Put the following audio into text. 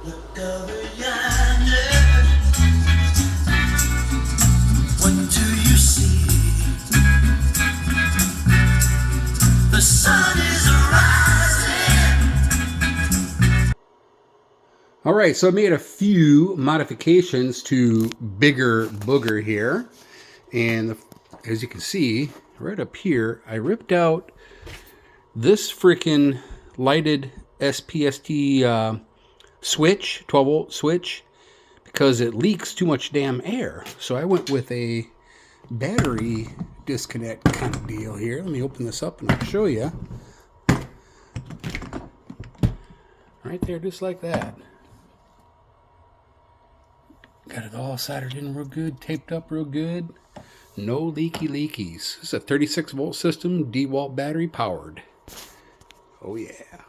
Look over yonder. What do you see? The sun is rising. All right, so I made a few modifications to Bigger Booger here. And as you can see, right up here, I ripped out this freaking lighted SPST switch, 12 volt switch, because it leaks too much damn air. So I went with a battery disconnect kind of deal here. Let me open this up and I'll show you. Right there, just like that. Got it all soldered in real good, taped up real good. No leaky leakies. This is a 36 volt system, DeWalt battery powered. Oh yeah.